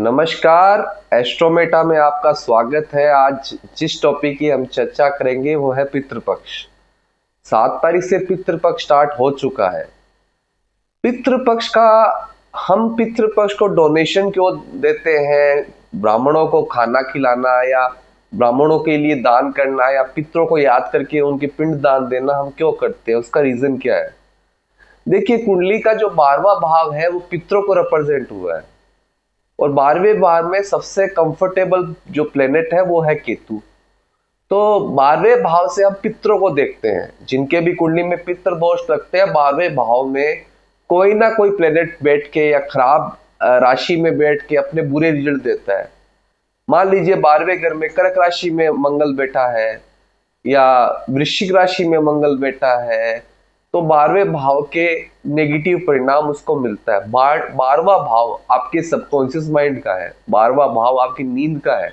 नमस्कार। एस्ट्रोमेटा में आपका स्वागत है। आज जिस टॉपिक की हम चर्चा करेंगे वो है पितृपक्ष। 7 तारीख से पितृपक्ष स्टार्ट हो चुका है। पितृपक्ष का हम पितृपक्ष को डोनेशन क्यों देते हैं? ब्राह्मणों को खाना खिलाना या ब्राह्मणों के लिए दान करना या पितरों को याद करके उनके पिंड दान देना हम क्यों करते हैं? उसका रीजन क्या है? देखिए, कुंडली का जो 12वां भाव है वो पितरों को रिप्रेजेंट हुआ है और 12वें भाव में सबसे कंफर्टेबल जो प्लेनेट है वो है केतु। तो 12वें भाव से हम पितरों को देखते हैं। जिनके भी कुंडली में पितृ दोष लगते हैं, 12वें भाव में कोई ना कोई प्लेनेट बैठ के या खराब राशि में बैठ के अपने बुरे रिजल्ट देता है। मान लीजिए 12वें घर में कर्क राशि में मंगल बैठा है या वृश्चिक राशि में मंगल बैठा है, तो 12वें भाव के नेगेटिव परिणाम उसको मिलता है। 12वां भाव आपके सबकॉन्शियस माइंड का है, 12वां भाव आपकी नींद का है।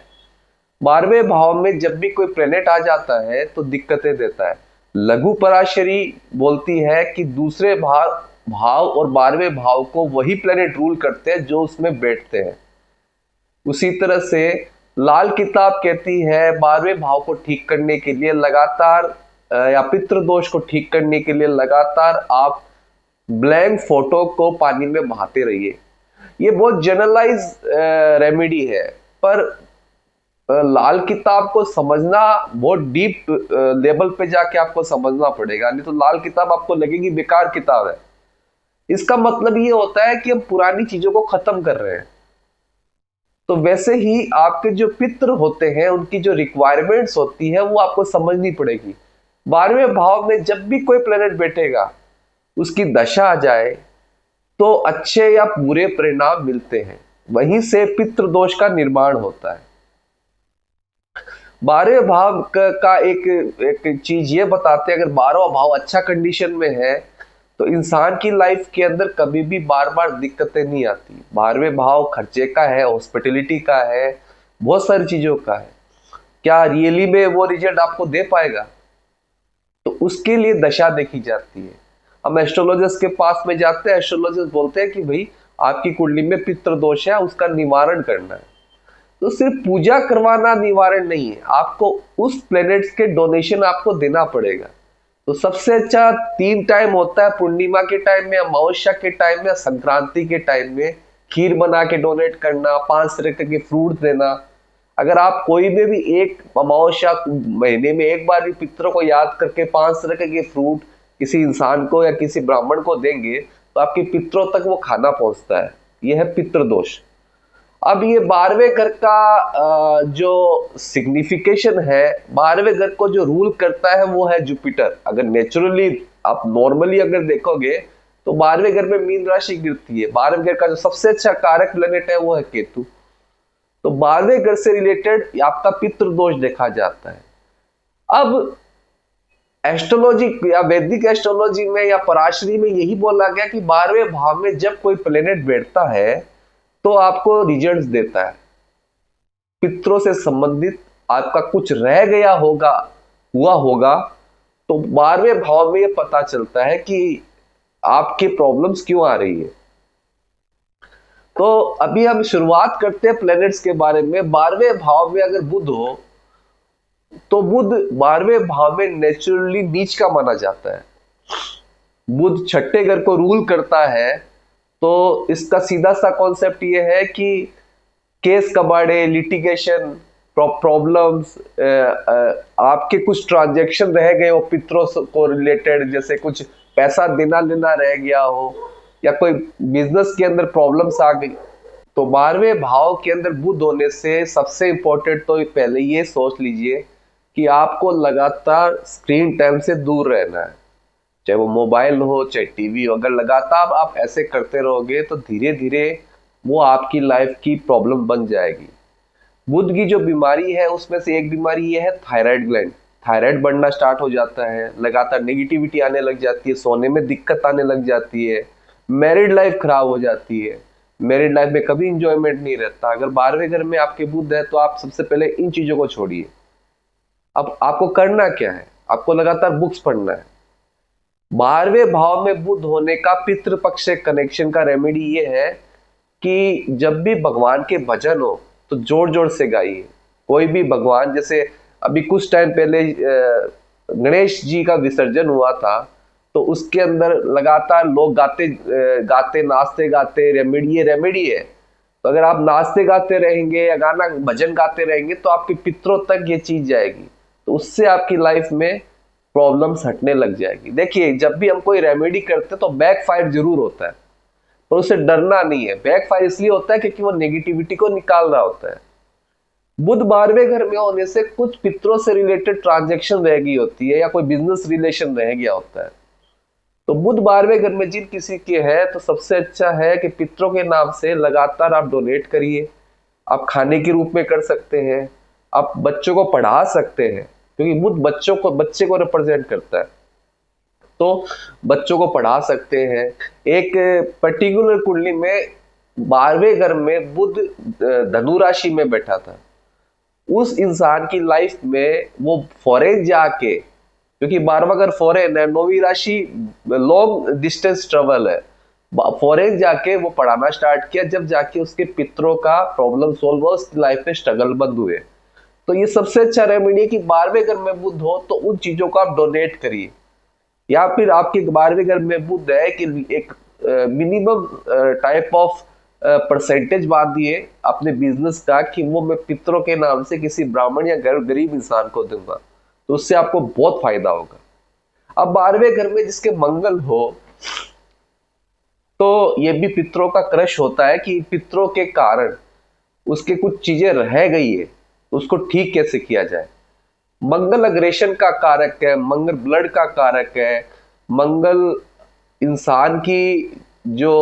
12वें भाव में जब भी कोई प्लेनेट आ जाता है तो दिक्कतें देता है। लघु पराशरी बोलती है कि दूसरे भाव और 12वें भाव को वही प्लेनेट रूल करते हैं जो उसमें बैठते हैं। उसी तरह से लाल किताब कहती है 12वें भाव को ठीक करने के लिए लगातार या पितृ दोष को ठीक करने के लिए लगातार आप ब्लैंक फोटो को पानी में बहाते रहिए। ये बहुत जनरलाइज रेमेडी है, पर लाल किताब को समझना बहुत डीप लेवल पे जाके आपको समझना पड़ेगा, नहीं तो लाल किताब आपको लगेगी बेकार किताब है। इसका मतलब ये होता है कि हम पुरानी चीजों को खत्म कर रहे हैं। तो वैसे ही आपके जो पितृ होते हैं उनकी जो रिक्वायरमेंट्स होती है वो आपको समझनी पड़ेगी। 12वें भाव में जब भी कोई प्लेनेट बैठेगा उसकी दशा आ जाए तो अच्छे या बुरे परिणाम मिलते हैं। वहीं से पितृ दोष का निर्माण होता है। 12वें भाव का एक चीज ये बताते हैं, अगर 12वां भाव अच्छा कंडीशन में है तो इंसान की लाइफ के अंदर कभी भी बार बार दिक्कतें नहीं आती। 12वें भाव खर्चे का है, हॉस्पिटलिटी का है, बहुत सारी चीजों का है। क्या रियली में वो रिजल्ट आपको दे पाएगा? तो उसके लिए दशा देखी जाती है। हम एस्ट्रोलॉजिस्ट के पास में जाते हैं, एस्ट्रोलॉजिस्ट बोलते हैं कि भाई आपकी कुंडली में पितृ दोष है, उसका निवारण करना है। तो सिर्फ पूजा करवाना निवारण नहीं है, आपको उस प्लैनेट्स के डोनेशन आपको देना पड़ेगा। तो सबसे अच्छा 3 टाइम होता है, पूर्णिमा के टाइम में, अमावस्या के टाइम में, संक्रांति के टाइम में खीर बना के डोनेट करना, 5 तरह के फ्रूट देना। अगर आप कोई में भी एक अमावस्या महीने में एक बार भी पितरों को याद करके 5 तरह के फ्रूट किसी इंसान को या किसी ब्राह्मण को देंगे तो आपके पितरों तक वो खाना पहुंचता है। यह है पितृ दोष। अब ये 12वें घर का जो सिग्निफिकेशन है, 12वें घर को जो रूल करता है वो है जुपिटर। अगर नेचुरली आप नॉर्मली अगर देखोगे तो 12वें घर में मीन राशि गिरती है। 12वें घर का जो सबसे अच्छा कारक प्लेनेट है वो है केतु। तो 12वें घर से रिलेटेड आपका पितृ दोष देखा जाता है। अब एस्ट्रोलॉजी या वैदिक एस्ट्रोलॉजी में या पराशरी में यही बोला गया कि 12वें भाव में जब कोई प्लेनेट बैठता है तो आपको रिजल्ट्स देता है। पितरों से संबंधित आपका कुछ रह गया होगा, हुआ होगा, तो 12वें भाव में ये पता चलता है कि आपके प्रॉब्लम्स क्यों आ रही है। तो अभी हम शुरुआत करते हैं प्लैनेट्स के बारे में। 12वें भाव में अगर बुध हो तो बुध 12वें भाव में नेचुरली नीच का माना जाता है। बुध छठे घर को रूल करता है, तो इसका सीधा सा कॉन्सेप्ट ये है कि केस कबाड़े, लिटिगेशन, प्रॉब्लम्स, आपके कुछ ट्रांजैक्शन रह गए हो पितरों को रिलेटेड, जैसे कुछ पैसा देना लेना रह गया हो या कोई बिजनेस के अंदर प्रॉब्लम्स आ गई, तो 12वें भाव के अंदर बुध होने से सबसे इंपॉर्टेंट तो पहले ये सोच लीजिए कि आपको लगातार स्क्रीन टाइम से दूर रहना है। चाहे वो मोबाइल हो, चाहे टीवी हो, अगर लगातार आप ऐसे करते रहोगे तो धीरे धीरे वो आपकी लाइफ की प्रॉब्लम बन जाएगी। बुध की जो बीमारी है उसमें से एक बीमारी ये है थायराइड ग्लैंड। थायराइड बढ़ना स्टार्ट हो जाता है, लगातार नेगेटिविटी आने लग जाती है, सोने में दिक्कत आने लग जाती है, मैरिड लाइफ खराब हो जाती है, मैरिड लाइफ में कभी इंजॉयमेंट नहीं रहता। अगर 12वें घर में आपके बुध है तो आप सबसे पहले इन चीजों को छोड़िए। अब आपको करना क्या है? आपको लगातार बुक्स पढ़ना है। 12वें भाव में बुध होने का पितृपक्ष से कनेक्शन का रेमेडी ये है कि जब भी भगवान के भजन हो तो जोर जोर से गाइए। कोई भी भगवान, जैसे अभी कुछ टाइम पहले गणेश जी का विसर्जन हुआ था, तो उसके अंदर लगातार लोग गाते गाते नाचते गाते रेमेडी रेमेडी है। तो अगर आप नाचते गाते रहेंगे या गाना भजन गाते रहेंगे तो आपके पितरों तक ये चीज जाएगी, तो उससे आपकी लाइफ में प्रॉब्लम्स हटने लग जाएगी। देखिए, जब भी हम कोई रेमेडी करते हैं तो बैक फायर जरूर होता है, पर उससे डरना नहीं है। बैक फायर इसलिए होता है क्योंकि वो नेगेटिविटी को निकाल रहा होता है। बुध 12वें घर में होने से कुछ पितरों से रिलेटेड ट्रांजैक्शन रह गई होती है या कोई बिजनेस रिलेशन रह गया होता है। तो बुध 12वें घर में जिन किसी के है तो सबसे अच्छा है कि पितरों के नाम से लगातार आप डोनेट करिए। आप खाने के रूप में कर सकते हैं, आप बच्चों को पढ़ा सकते हैं, क्योंकि बुध बच्चे को रिप्रेजेंट करता है, तो बच्चों को पढ़ा सकते हैं। एक पर्टिकुलर कुंडली में 12वें घर में बुध धनु राशि में बैठा था, उस इंसान की लाइफ में वो फॉरेन जाके, क्योंकि 12वां घर फॉरेन है, 9वीं राशि लॉन्ग डिस्टेंस ट्रेवल है, फॉरेन जाके वो पढ़ाना स्टार्ट किया। जब जाके उसके पितरों का प्रॉब्लम सॉल्व हुआ, उसकी लाइफ में स्ट्रगल बंद हुए। तो ये सबसे अच्छा रेमेडी है कि 12वें घर में बुध हो तो उन चीजों को आप डोनेट करिए, या फिर आपके 12वें घर में बुध है कि एक मिनिमम टाइप ऑफ परसेंटेज बांधिए अपने बिजनेस का कि वो मैं पितरों के नाम से किसी ब्राह्मण या गरीब इंसान को दूंगा, तो उससे आपको बहुत फायदा होगा। अब 12वें घर में जिसके मंगल हो तो ये भी पितरों का क्रश होता है कि पितरों के कारण उसके कुछ चीजें रह गई है, तो उसको ठीक कैसे किया जाए। मंगल अग्रेशन का कारक है, मंगल ब्लड का कारक है, मंगल इंसान की जो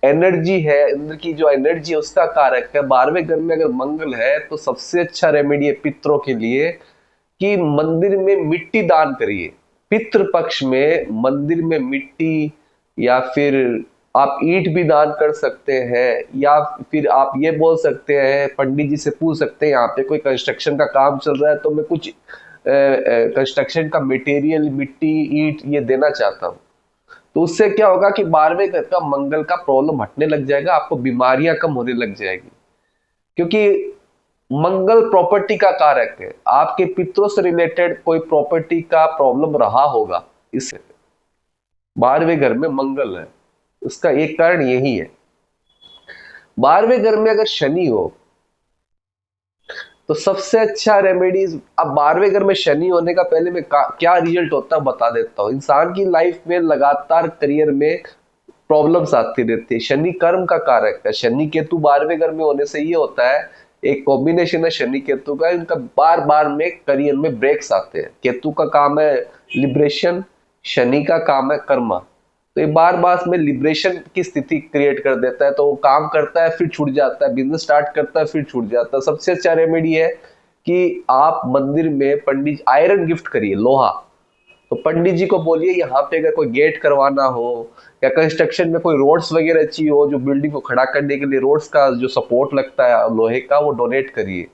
एनर्जी है, अंदर की जो एनर्जी है उसका कारक है। 12वें घर में अगर मंगल है तो सबसे अच्छा रेमेडी है पितरों के लिए कि मंदिर में मिट्टी दान करिए। पितृ पक्ष में मंदिर में मिट्टी, या फिर आप ईंट भी दान कर सकते हैं, या फिर आप ये बोल सकते हैं, पंडित जी से पूछ सकते हैं यहाँ पे कोई कंस्ट्रक्शन का काम चल रहा है तो मैं कुछ कंस्ट्रक्शन का मटेरियल, मिट्टी, ईंट ये देना चाहता हूँ। तो उससे क्या होगा कि 12वें घर का मंगल का प्रॉब्लम हटने लग जाएगा, आपको बीमारियां कम होने लग जाएगी, क्योंकि मंगल प्रॉपर्टी का कारक है। आपके पितरों से रिलेटेड कोई प्रॉपर्टी का प्रॉब्लम रहा होगा, इससे 12वें घर में मंगल है, उसका एक कारण यही है। 12वें घर में अगर शनि हो तो सबसे अच्छा रेमेडीज, अब 12वें घर में शनि होने का पहले मैं क्या रिजल्ट होता है बता देता हूँ। इंसान की लाइफ में लगातार करियर में प्रॉब्लम्स आती रहती है। शनि कर्म का कारक है। शनि केतु 12वें घर में होने से ये होता है, एक कॉम्बिनेशन है शनि केतु का, इनका बार बार में करियर में ब्रेक्स आते हैं। केतु का काम है लिबरेशन, शनि का काम है कर्मा, तो ये बार बार में लिबरेशन की स्थिति क्रिएट कर देता है। तो वो काम करता है फिर छूट जाता है, बिजनेस स्टार्ट करता है फिर छूट जाता है। सबसे अच्छा रेमेडी है कि आप मंदिर में पंडित आयरन गिफ्ट करिए, लोहा। तो पंडित जी को बोलिए यहाँ पे अगर कोई गेट करवाना हो या कंस्ट्रक्शन में कोई रोड्स वगैरह चाहिए हो, जो बिल्डिंग को खड़ा करने के लिए रोड्स का जो सपोर्ट लगता है लोहे का, वो डोनेट करिए।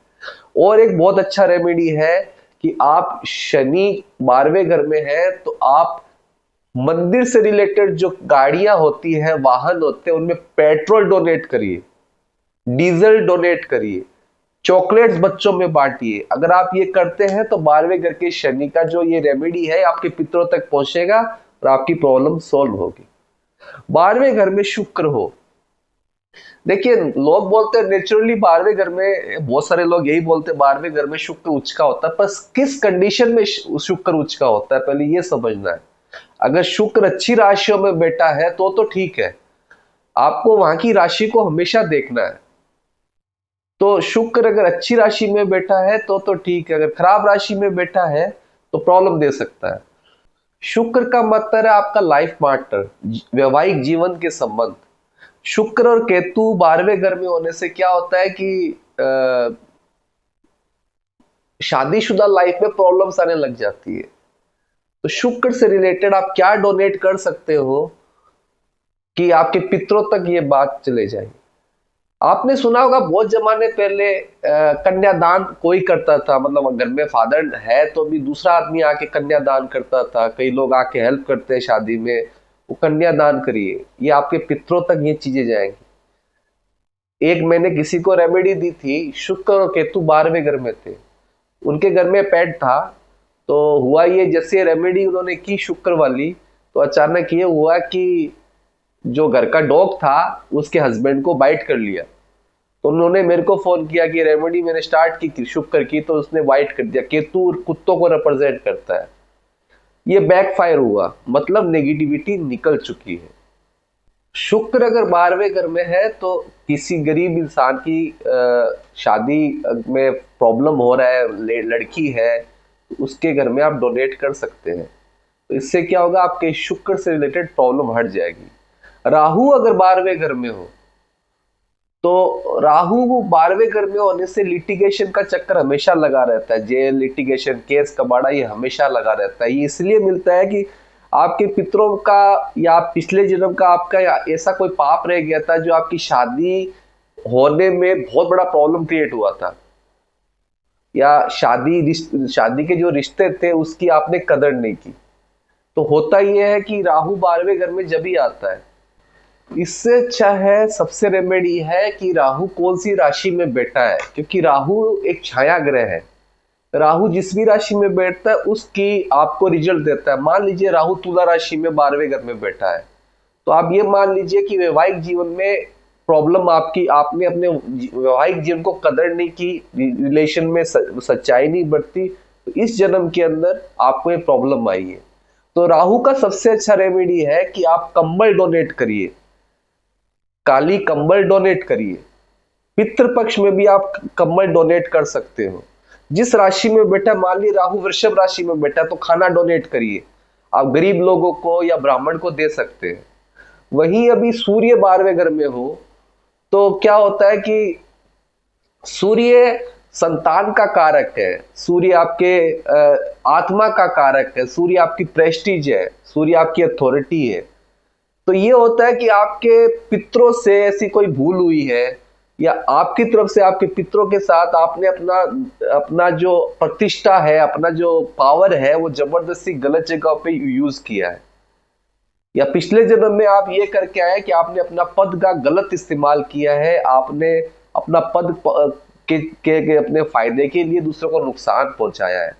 और एक बहुत अच्छा रेमेडी है कि आप शनि 12वें घर में है तो आप मंदिर से रिलेटेड जो गाड़ियां होती हैं, वाहन होते हैं, उनमें पेट्रोल डोनेट करिए, डीजल डोनेट करिए, चॉकलेट्स बच्चों में बांटिए। अगर आप ये करते हैं तो 12वें घर के शनि का जो ये रेमेडी है आपके पितरों तक पहुंचेगा और आपकी प्रॉब्लम सॉल्व होगी। 12वें घर में शुक्र हो, देखिए लोग बोलते हैं नेचुरली 12वें घर में, बहुत सारे लोग यही बोलते हैं 12वें घर में शुक्र उच्च का होता है, पर किस कंडीशन में शुक्र उच्च का होता है पहले ये समझना है। अगर शुक्र अच्छी राशियों में बैठा है तो ठीक है, आपको वहां की राशि को हमेशा देखना है। तो शुक्र अगर अच्छी राशि में बैठा है तो ठीक है, अगर खराब राशि में बैठा है तो प्रॉब्लम दे सकता है। शुक्र का मतलब है आपका लाइफ पार्टनर, वैवाहिक जीवन के संबंध। शुक्र और केतु 12वें घर में होने से क्या होता है कि शादीशुदा लाइफ में प्रॉब्लम्स आने लग जाती है। तो शुक्र से रिलेटेड आप क्या डोनेट कर सकते हो कि आपके पितरों तक ये बात चले जाएगी। आपने सुना होगा बहुत जमाने पहले कन्यादान कोई करता था, मतलब घर में फादर है तो भी दूसरा आदमी आके कन्यादान करता था। कई लोग आके हेल्प करते हैं शादी में, वो कन्यादान करिए, ये आपके पितरों तक ये चीजें जाएंगी। एक मैंने किसी को रेमेडी दी थी, शुक्र और केतु 12वें घर में थे, उनके घर में पेट था। तो हुआ ये, जैसे रेमेडी उन्होंने की शुक्र वाली, तो अचानक ये हुआ कि जो घर का डॉग था उसके हस्बैंड को बाइट कर लिया। तो उन्होंने मेरे को फोन किया कि रेमेडी मैंने स्टार्ट की थी शुक्र की, तो उसने बाइट कर दिया। केतु कुत्तों को रिप्रेजेंट करता है। ये बैकफायर हुआ, मतलब नेगेटिविटी निकल चुकी है। शुक्र अगर 12वें घर में है तो किसी गरीब इंसान की शादी में प्रॉब्लम हो रहा है, लड़की है, तो उसके घर में आप डोनेट कर सकते हैं। तो इससे क्या होगा, आपके शुक्र से रिलेटेड प्रॉब्लम हट जाएगी। राहु अगर 12वें घर में हो, तो राहु 12वें घर में होने से लिटिगेशन का चक्कर हमेशा लगा रहता है। जेल, लिटिगेशन, केस कबाड़ा, ये हमेशा लगा रहता है। ये इसलिए मिलता है कि आपके पितरों का या पिछले जन्म का आपका ऐसा कोई पाप रह गया था जो आपकी शादी होने में बहुत बड़ा प्रॉब्लम क्रिएट हुआ था, या शादी के जो रिश्ते थे उसकी आपने कदर नहीं की। तो होता यह है कि राहु 12वें घर में जब ही आता है, इससे अच्छा है, सबसे रेमेडी है कि राहु कौन सी राशि में बैठा है, क्योंकि राहु एक छाया ग्रह है। राहु जिस भी राशि में बैठता है उसकी आपको रिजल्ट देता है। मान लीजिए राहु तुला राशि में 12वें घर में बैठा है, तो आप ये मान लीजिए कि वैवाहिक जीवन में प्रॉब्लम आपकी, आपने अपने वैवाहिक जीवन को कदर नहीं की, रिलेशन में सच्चाई नहीं बरती, तो इस जन्म के अंदर आपको ये प्रॉब्लम आई है। तो राहु का सबसे अच्छा रेमेडी है कि आप कंबल डोनेट करिए, काली कंबल डोनेट करिए। पितृपक्ष में भी आप कंबल डोनेट कर सकते हो। जिस राशि में बैठा, मान ली राहु वृषभ राशि में बैठा, तो खाना डोनेट करिए, आप गरीब लोगों को या ब्राह्मण को दे सकते हैं। वहीं अभी सूर्य 12वें घर में हो तो क्या होता है कि सूर्य संतान का कारक है, सूर्य आपके आत्मा का कारक है, सूर्य आपकी प्रेस्टीज है, सूर्य आपकी अथॉरिटी है। तो ये होता है कि आपके पितरों से ऐसी कोई भूल हुई है, या आपकी तरफ से आपके पितरों के साथ आपने अपना अपना जो प्रतिष्ठा है, अपना जो पावर है, वो जबरदस्ती गलत जगह पे यूज किया है, या पिछले जन्म में आप ये करके आए कि आपने अपना पद का गलत इस्तेमाल किया है, आपने अपना पद के अपने फायदे के लिए दूसरों को नुकसान पहुंचाया है।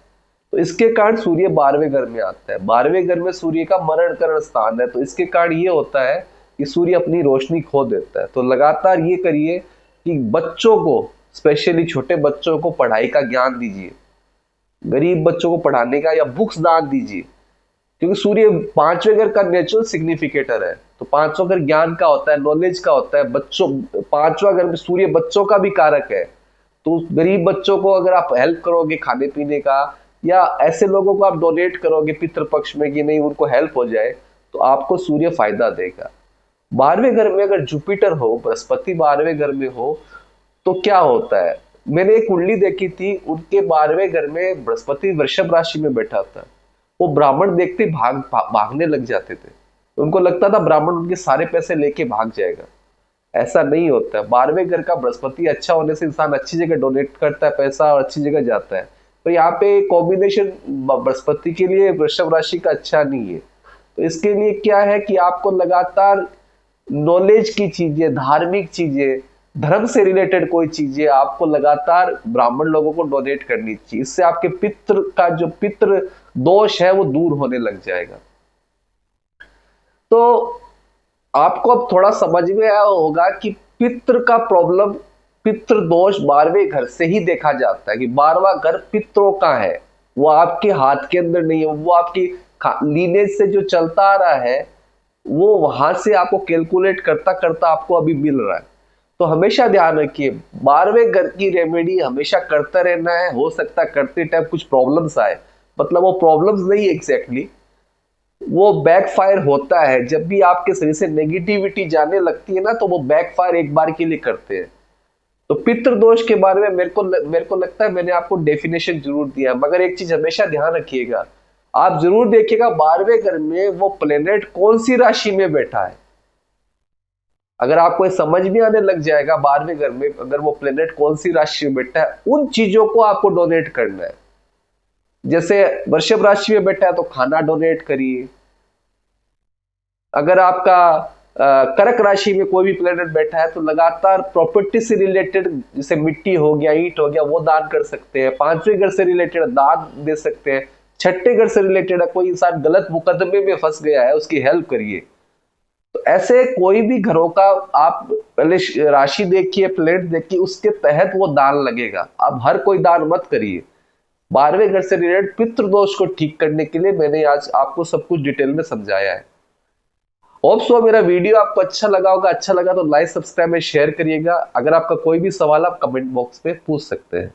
तो इसके कारण सूर्य 12वें घर में आता है। 12वें घर में सूर्य का मरण करण स्थान है, तो इसके कारण ये होता है कि सूर्य अपनी रोशनी खो देता है। तो लगातार ये करिए कि बच्चों को, स्पेशली छोटे बच्चों को पढ़ाई का ज्ञान दीजिए, गरीब बच्चों को पढ़ाने का या बुक्स दान दीजिए, क्योंकि सूर्य 5वें घर का नेचुरल सिग्निफिकेटर है। तो 5वां घर ज्ञान का होता है, नॉलेज का होता है। बच्चों, 5वां घर में सूर्य बच्चों का भी कारक है। तो गरीब बच्चों को अगर आप हेल्प करोगे खाने पीने का, या ऐसे लोगों को आप डोनेट करोगे पितृपक्ष में कि नहीं उनको हेल्प हो जाए, तो आपको सूर्य फायदा देगा। 12वें घर में अगर जुपिटर हो, बृहस्पति 12वें घर में हो, तो क्या होता है, मैंने एक कुंडली देखी थी, उनके 12वें घर में बृहस्पति वृषभ राशि में बैठा था। वो ब्राह्मण देखते भागने लग जाते थे, उनको लगता था ब्राह्मण उनके सारे पैसे लेके भाग जाएगा। ऐसा नहीं होता है। 12वें घर का बृहस्पति अच्छा होने से इंसान अच्छी जगह डोनेट करता है पैसा और अच्छी जगह जाता है। तो यहाँ पे कॉम्बिनेशन बृहस्पति के लिए वृषभ राशि का अच्छा नहीं है। तो इसके लिए क्या है कि आपको लगातार नॉलेज की चीजें, धार्मिक चीजें, धर्म से रिलेटेड कोई चीजें आपको लगातार ब्राह्मण लोगों को डोनेट करनी चाहिए। इससे आपके पितृ का जो पितृ दोष है वो दूर होने लग जाएगा। तो आपको अब थोड़ा समझ में आया होगा कि पितृ का प्रॉब्लम, पितृ दोष 12वें घर से ही देखा जाता है कि 12वां घर पितरों का है, वो आपके हाथ के अंदर नहीं है, वो आपकी लीनेज से जो चलता आ रहा है वो वहां से आपको कैलकुलेट करता करता आपको अभी मिल रहा है। तो हमेशा ध्यान रखिए, 12वें घर की रेमेडी हमेशा करता रहना है। हो सकता है करते टाइम कुछ प्रॉब्लम्स आए, मतलब वो प्रॉब्लम्स नहीं एग्जैक्टली, वो बैकफायर होता है। जब भी आपके शरीर से नेगेटिविटी जाने लगती है ना, तो वो बैकफायर एक बार के लिए करते हैं। तो पितृ दोष के बारे में मेरे को लगता है मैंने आपको डेफिनेशन जरूर दिया, मगर एक चीज हमेशा ध्यान रखिएगा, आप जरूर देखिएगा 12वें घर में वो प्लेनेट कौन सी राशि में बैठा है। अगर आपको समझ में आने लग जाएगा 12वें घर में अगर वो प्लेनेट कौन सी राशि में बैठा है, उन चीजों को आपको डोनेट करना है। जैसे वृषभ राशि में बैठा है तो खाना डोनेट करिए। अगर आपका कर्क राशि में कोई भी प्लेनेट बैठा है तो लगातार प्रॉपर्टी से रिलेटेड, जैसे मिट्टी हो गया, ईंट हो गया, वो दान कर सकते हैं। पांचवें घर से रिलेटेड दान दे सकते हैं। छठे घर से रिलेटेड है, कोई इंसान गलत मुकदमे में फंस गया है, उसकी हेल्प करिए। तो ऐसे कोई भी घरों का आप पहले राशि देखिए, प्लेनेट देखिए, उसके तहत वो दान लगेगा। आप हर कोई दान मत करिए। 12वें घर से रिलेटेड पितृदोष को ठीक करने के लिए मैंने आज आपको सब कुछ डिटेल में समझाया है। होप सो मेरा वीडियो आपको अच्छा लगा होगा। अच्छा लगा तो लाइक, सब्सक्राइब में शेयर करिएगा। अगर आपका कोई भी सवाल आप कमेंट बॉक्स में पूछ सकते हैं।